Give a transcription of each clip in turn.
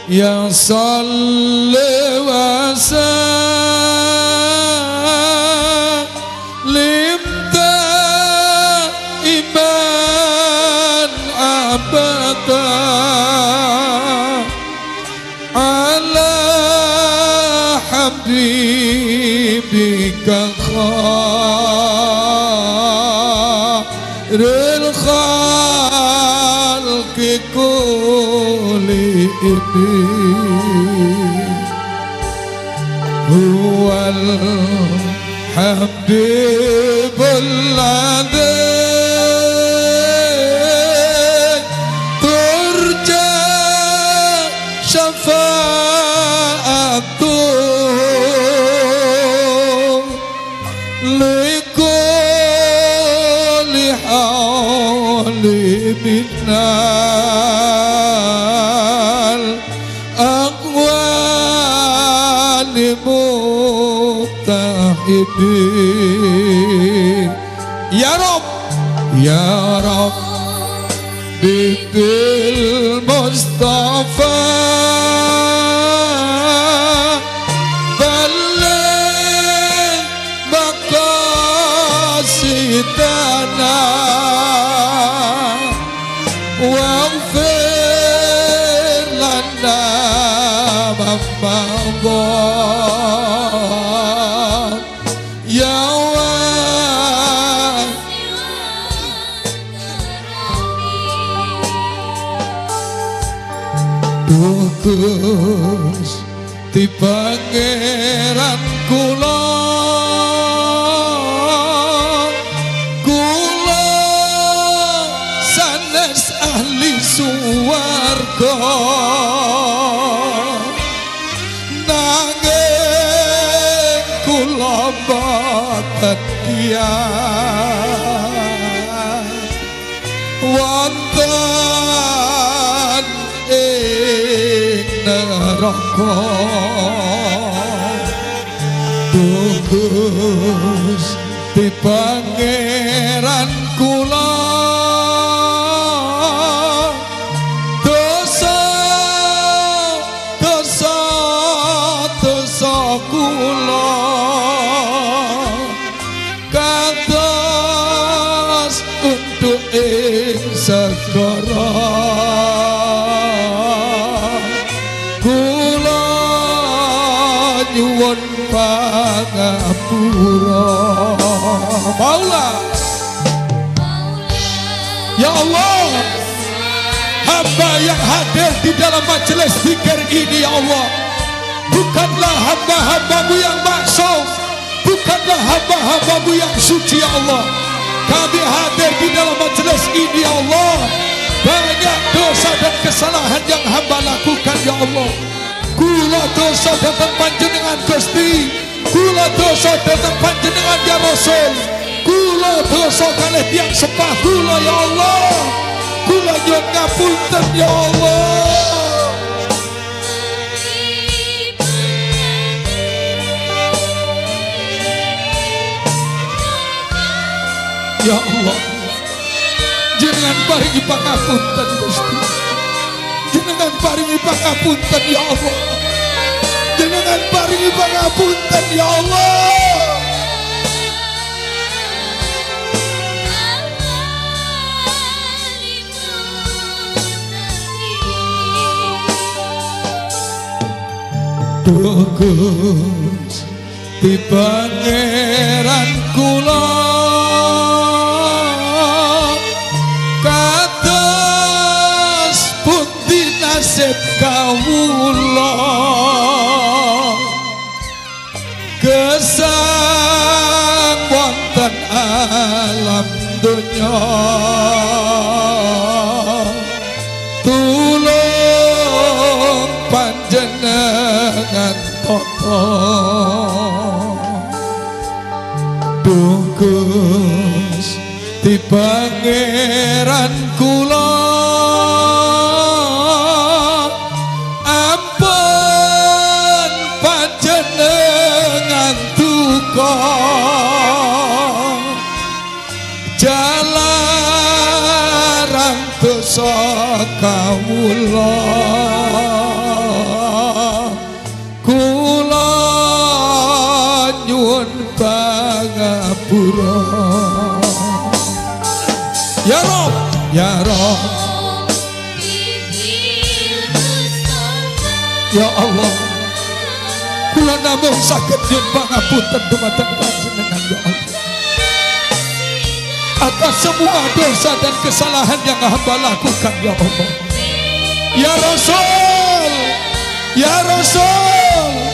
Ya salli wa sallim daiman abada ala habibika khairil khalqi kullihim huwal habibul ladzi turja syafa'atuh likulli hawli minnal aqwali muhtahibin. Ya Rabb, Ya Rabb, bil Mustafa balligh maqasidana waghfir lana ma madha ya Gusti Pangeran kula sanes ahli suwarga nanging kula boten tiyang wonten ing neraka. Gusti Pangeran kula dosa kula kados untuk ing segara kula nyuwun pangapura. Maula ya Allah, hamba yang hadir di dalam majelis zikir ini ya Allah bukanlah hamba-hambamu yang maksum, bukanlah hamba-hambamu yang suci ya Allah. Kami hadir di dalam majelis ini ya Allah, banyak dosa dan kesalahan yang hamba lakukan ya Allah. Kula dosa datang panjenengan Gusti, kula dosa datang panjenengan ya Rasul, kula dosa kalih tiyang sepah kula ya Allah. Kula nyuwun ngapunten ya Allah. Ya Allah, jenengan paringi pangapunten Gusti, jenengan paringi pangapunten ya Allah, jenengan paringi pangapunten ya Allah. Gusti Pangeran kula kados pundi nasib kawula gesang wonten alam donya tulung panjenengan tata Gusti Pangeran kula ampun panjenengan duka jalaran dosa kawula nyuwun pangapura. Ya Rob, ya Rob, ya Allah, kula namung saged nyuwun pangapunten dumateng panjenengan ya Allah atas semua dosa dan kesalahan yang hamba lakukan ya Allah. Ya Rasul, ya Rasul,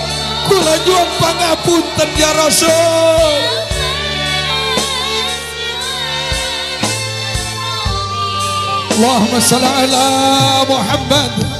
kula nyuwun pangapunten ya Rasul. Allahumma shalli ala Muhammad.